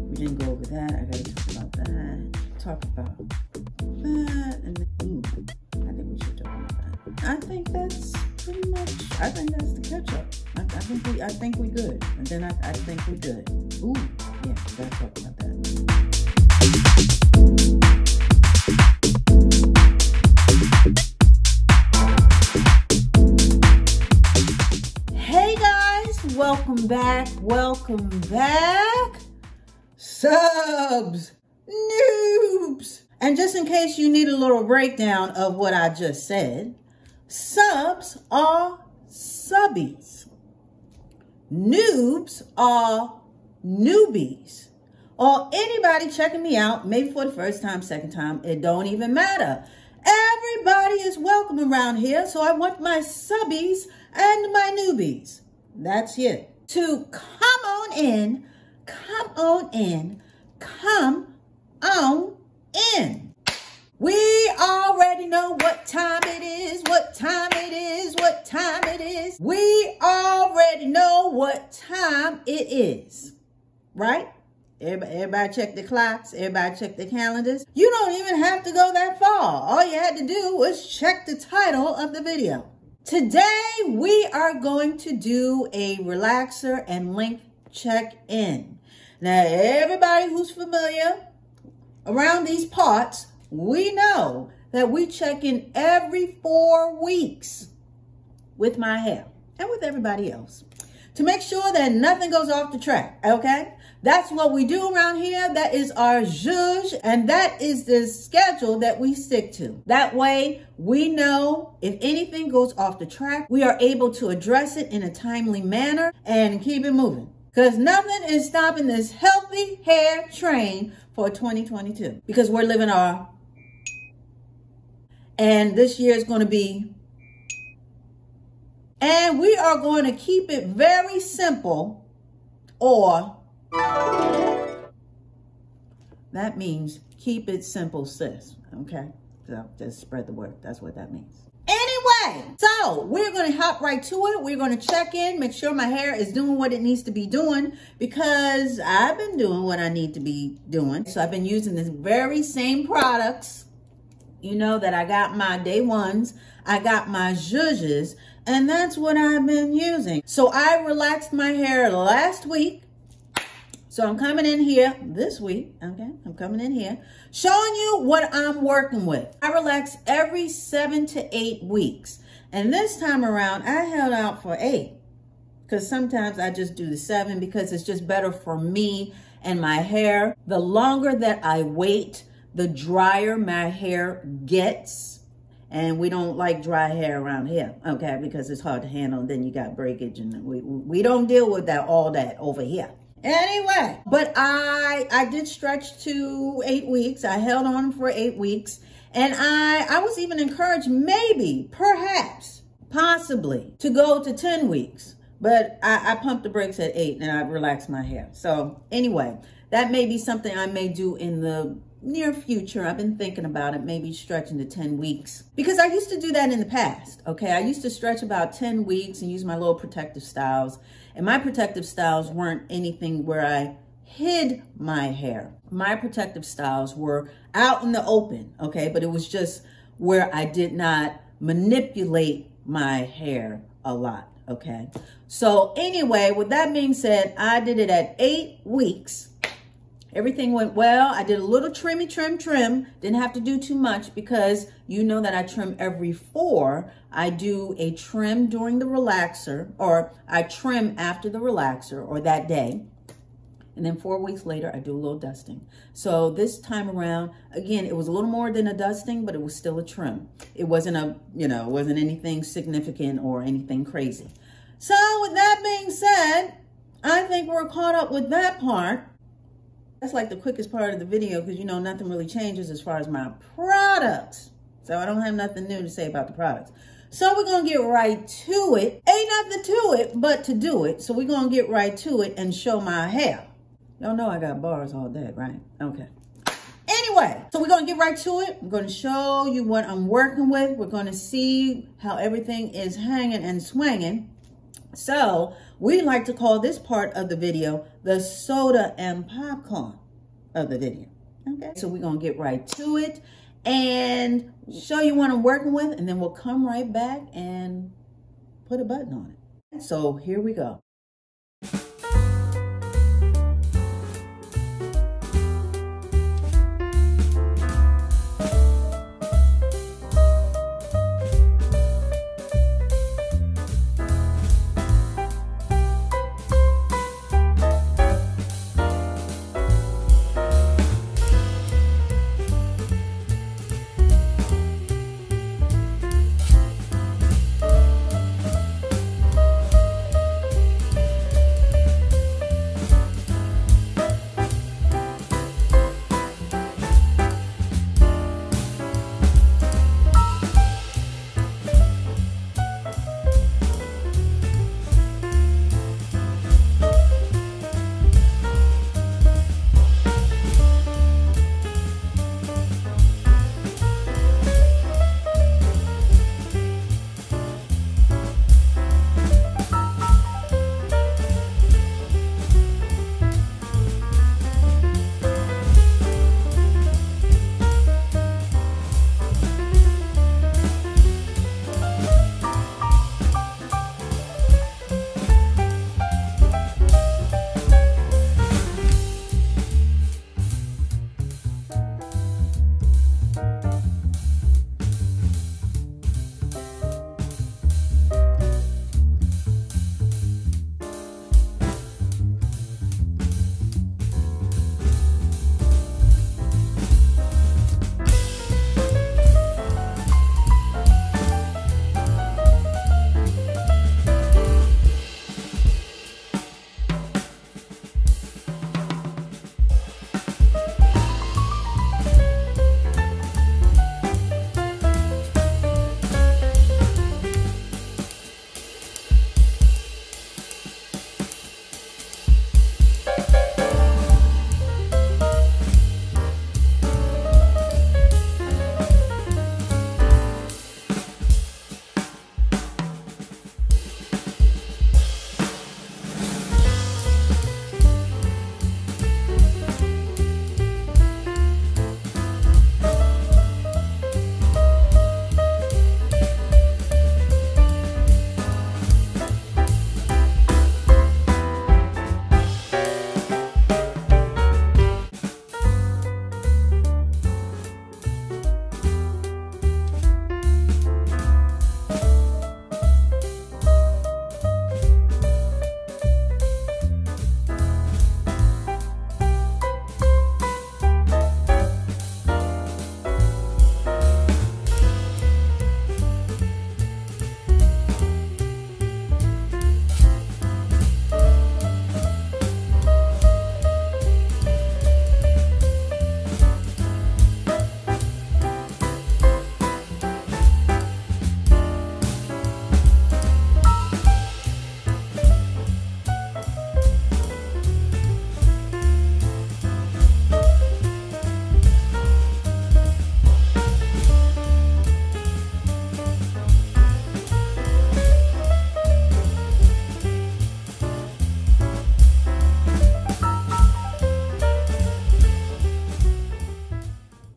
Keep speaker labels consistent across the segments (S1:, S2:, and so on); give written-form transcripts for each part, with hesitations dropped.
S1: We didn't go over that. I gotta talk about that. Talk about that. And then, I think we should talk about that. I think that's pretty much, I think that's the catch up. I think we good. And then I think we good. Ooh, yeah, we gotta talk about that. Hey guys, welcome back. Subs, noobs. And just in case you need a little breakdown of what I just said, subs are subbies. Noobs are newbies. Or anybody checking me out, maybe for the first time, second time, it don't even matter. Everybody is welcome around here, so I want my subbies and my newbies. That's it. To come on in. We already know what time it is. We already know what time it is, right? Everybody check the clocks. Everybody check the calendars. You don't even have to go that far. All you had to do was check the title of the video. Today, we are going to do a relaxer and length check-in. Now, everybody who's familiar around these parts, we know that we check in every 4 weeks with my hair and with everybody else to make sure that nothing goes off the track, okay? That's what we do around here. That is our zhuzh, and that is the schedule that we stick to. That way, we know if anything goes off the track, we are able to address it in a timely manner and keep it moving. Because nothing is stopping this healthy hair train for 2022. Because we're living our... And this year is going to be... And we are going to keep it very simple, or... That means keep it simple, sis. Okay? So just spread the word. That's what that means. Anyway, so we're going to hop right to it. We're going to check in, make sure my hair is doing what it needs to be doing, because I've been doing what I need to be doing. So I've been using the very same products. You know that I got my day ones, I got my zhuzhes, and that's what I've been using. So I relaxed my hair last week. So I'm coming in here this week, okay? I'm coming in here, showing you what I'm working with. I relax every 7 to 8 weeks. And this time around, I held out for 8. Because sometimes I just do the 7 because it's just better for me and my hair. The longer that I wait, the drier my hair gets. And we don't like dry hair around here, okay? Because it's hard to handle. Then you got breakage, and we don't deal with that, all that over here. Anyway, but I did stretch to 8 weeks. I held on for 8 weeks. And I was even encouraged, maybe, perhaps, possibly, to go to 10 weeks. But I pumped the brakes at 8 and I relaxed my hair. So anyway, that may be something I may do in the near future. I've been thinking about it, maybe stretching to 10 weeks. Because I used to do that in the past, okay? I used to stretch about 10 weeks and use my little protective styles. And my protective styles weren't anything where I hid my hair. My protective styles were out in the open, okay? But it was just where I did not manipulate my hair a lot, okay? So anyway, with that being said, I did it at 8 weeks. Everything went well. I did a little trim. Didn't have to do too much because you know that I trim every 4. I do a trim during the relaxer, or I trim after the relaxer or that day. And then 4 weeks later, I do a little dusting. So this time around, again, it was a little more than a dusting, but it was still a trim. It wasn't it wasn't anything significant or anything crazy. So with that being said, I think we're caught up with that part. That's like the quickest part of the video because, nothing really changes as far as my products. So I don't have nothing new to say about the products. So we're going to get right to it. Ain't nothing to it but to do it. So we're going to get right to it and show my hair. Y'all know I got bars all day, right? Okay. Anyway, so we're going to get right to it. I'm going to show you what I'm working with. We're going to see how everything is hanging and swinging. So we like to call this part of the video the soda and popcorn of the video. Okay, so we're gonna get right to it and show you what I'm working with, and then we'll come right back and put a button on it. So here we go.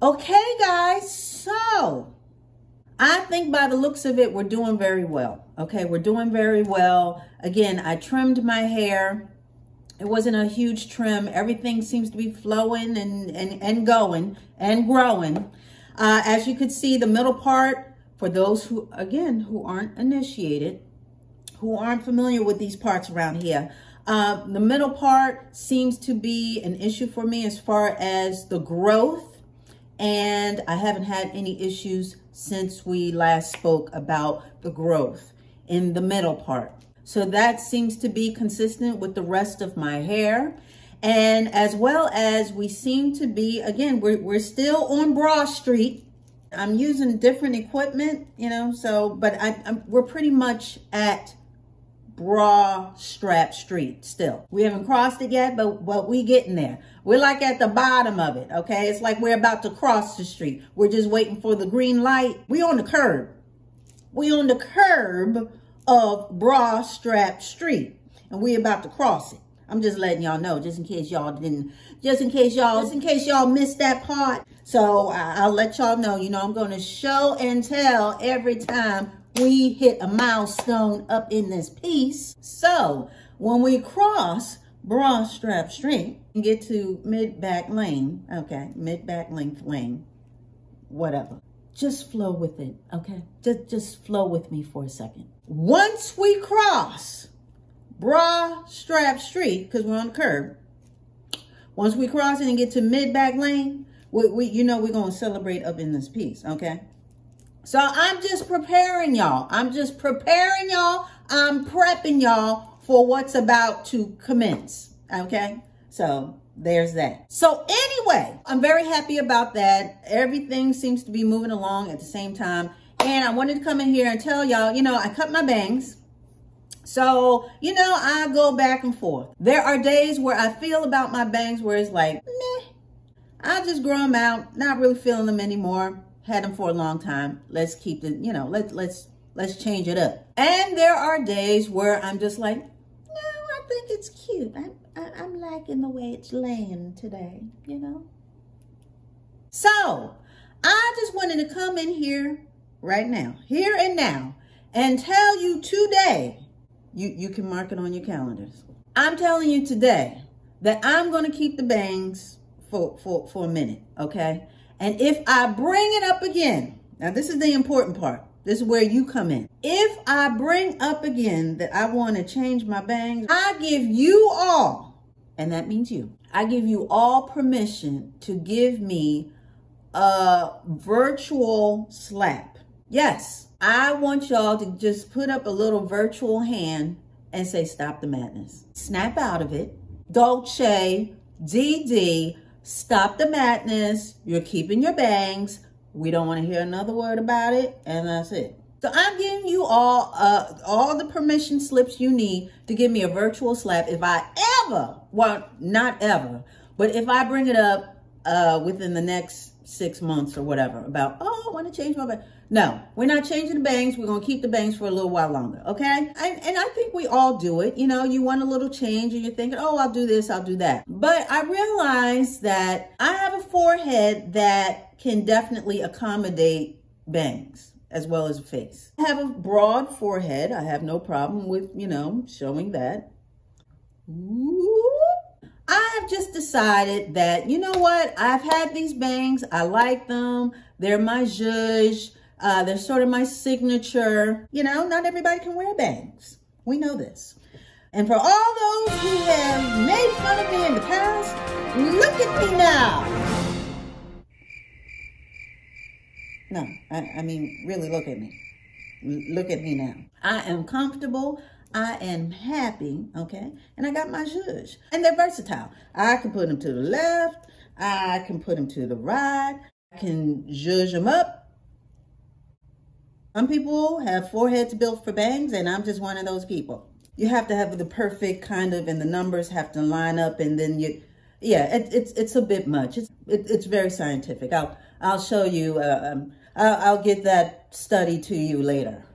S1: Okay, guys, so I think by the looks of it, we're doing very well. Okay, we're doing very well. Again, I trimmed my hair. It wasn't a huge trim. Everything seems to be flowing and going and growing. As you could see, the middle part, for those who, again, who aren't initiated, who aren't familiar with these parts around here, the middle part seems to be an issue for me as far as the growth. And I haven't had any issues since we last spoke about the growth in the middle part. So that seems to be consistent with the rest of my hair. And as well as we seem to be, again, we're still on Broad Street. I'm using different equipment, you know, so, but we're pretty much at Bra Strap Street still. We haven't crossed it yet, but we getting there. We're like at the bottom of it, okay? It's like we're about to cross the street. We're just waiting for the green light. We on the curb. We on the curb of Bra Strap Street, and we about to cross it. I'm just letting y'all know, just in case y'all missed that part. So I'll let y'all know, you know, I'm going to show and tell every time we hit a milestone up in this piece. So when we cross bra strap street and get to mid-back lane, okay, mid-back length lane, whatever, just flow with it, okay? Just flow with me for a second. Once we cross bra strap street, because we're on the curb, once we cross it and get to mid-back lane, you know we're going to celebrate up in this piece, okay? So I'm just preparing y'all. I'm prepping y'all for what's about to commence, okay? So there's that. So anyway, I'm very happy about that. Everything seems to be moving along at the same time. And I wanted to come in here and tell y'all, you know, I cut my bangs. So, you know, I go back and forth. There are days where I feel about my bangs where it's like, meh, I'll just grow them out. Not really feeling them anymore. Had them for a long time. Let's keep it, you know, let's change it up. And there are days where I'm just like, no, I think it's cute. I'm liking the way it's laying today, you know? So I just wanted to come in here right now, here and now, and tell you today, you can mark it on your calendars. I'm telling you today that I'm going to keep the bangs for a minute, okay? And if I bring it up again, now this is the important part. This is where you come in. If I bring up again that I want to change my bangs, I give you all, and that means you, I give you all permission to give me a virtual slap. Yes, I want y'all to just put up a little virtual hand and say, stop the madness. Snap out of it. Dolce, DD, stop the madness. You're keeping your bangs. We don't want to hear another word about it. And that's it. So I'm giving you all the permission slips you need to give me a virtual slap. If I ever, well, not ever, but if I bring it up within the next 6 months or whatever about, oh, I want to change my bang. No, we're not changing the bangs. We're going to keep the bangs for a little while longer, okay? And I think we all do it. You know, you want a little change and you're thinking, oh, I'll do this, I'll do that. But I realize that I have a forehead that can definitely accommodate bangs as well as a face. I have a broad forehead. I have no problem with, you know, showing that. Ooh. I have just decided that, you know what? I've had these bangs. I like them. They're my zhuzh. They're sort of my signature. You know, not everybody can wear bangs. We know this. And for all those who have made fun of me in the past, look at me now. No, I mean, really look at me. Look at me now. I am comfortable. I am happy, okay? And I got my zhuzh. And they're versatile. I can put them to the left. I can put them to the right. I can zhuzh them up. Some people have foreheads built for bangs, and I'm just one of those people. You have to have the perfect kind of, and the numbers have to line up, and then it's a bit much. It's very scientific. I'll show you. I'll get that study to you later.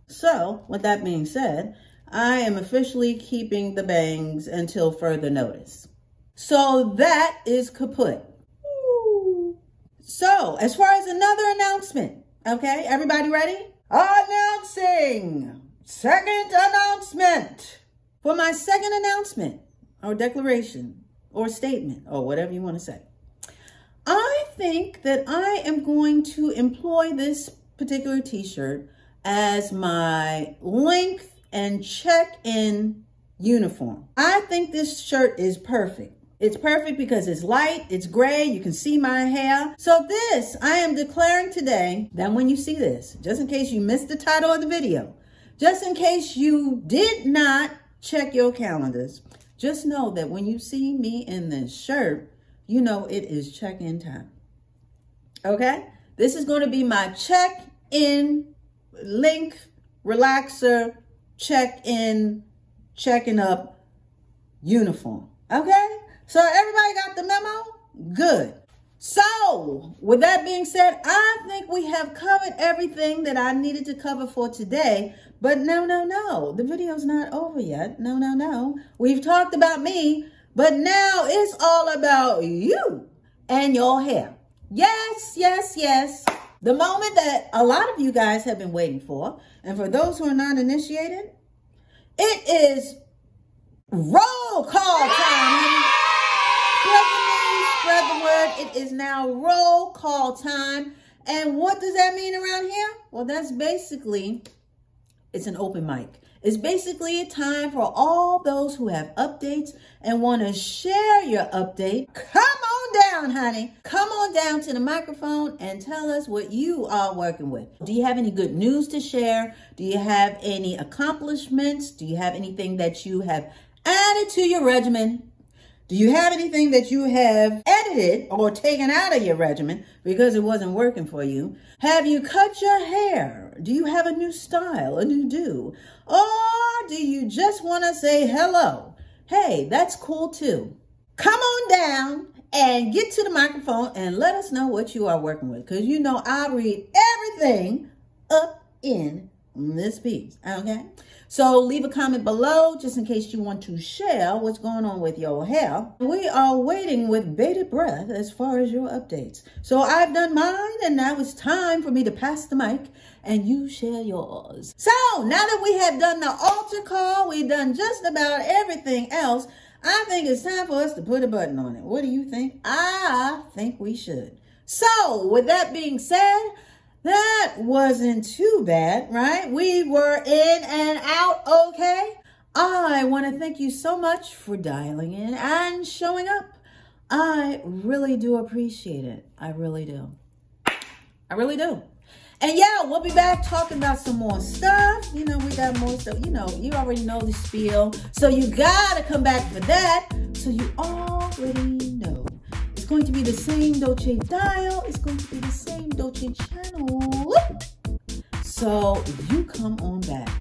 S1: So, with that being said, I am officially keeping the bangs until further notice. So that is kaput. Ooh. So, as far as another announcement, okay, everybody ready? Announcing! Second announcement! For my second announcement, or declaration, or statement, or whatever you want to say, I think that I am going to employ this particular t-shirt as my length and check-in uniform. I think this shirt is perfect. It's perfect because it's light, it's gray, you can see my hair. So this, I am declaring today that when you see this, just in case you missed the title of the video, just in case you did not check your calendars, just know that when you see me in this shirt, you know it is check-in time. Okay? This is going to be my check-in length, relaxer, check-in, checking up uniform. Okay? So everybody got the memo? Good. So So with that being said, I think we have covered everything that I needed to cover for today. But no, the video's not over yet. No. We've talked about me, but now it's all about you and your hair. Yes. The moment that a lot of you guys have been waiting for, and for those who are not initiated, it is roll call time. Spread the word. It is now roll call time. And what does that mean around here? Well, that's basically, it's an open mic. It's basically a time for all those who have updates and want to share your update. Come on down, honey. Come on down to the microphone and tell us what you are working with. Do you have any good news to share? Do you have any accomplishments? Do you have anything that you have added to your regimen? Do you have anything that you have edited or taken out of your regimen because it wasn't working for you? Have you cut your hair? Do you have a new style, a new do? Or do you just want to say hello? Hey, that's cool too. Come on down and get to the microphone and let us know what you are working with. Because you know I read everything up in this piece, okay? So leave a comment below just in case you want to share what's going on with your hair. We are waiting with bated breath as far as your updates. So I've done mine, and now it's time for me to pass the mic and you share yours. So now that we have done the altar call, we've done just about everything else, I think it's time for us to put a button on it. What do you think? I think we should. So with that being said, that wasn't too bad, right? We were in and out okay. I want to thank you so much for dialing in and showing up. I really do appreciate it. I really do. And yeah, we'll be back talking about some more stuff. You know, we got more stuff. You know, you already know the spiel. So you got to come back for that. So you already know. It's going to be the same Dolce dial. It's going to be the same Dolce channel. So you come on back.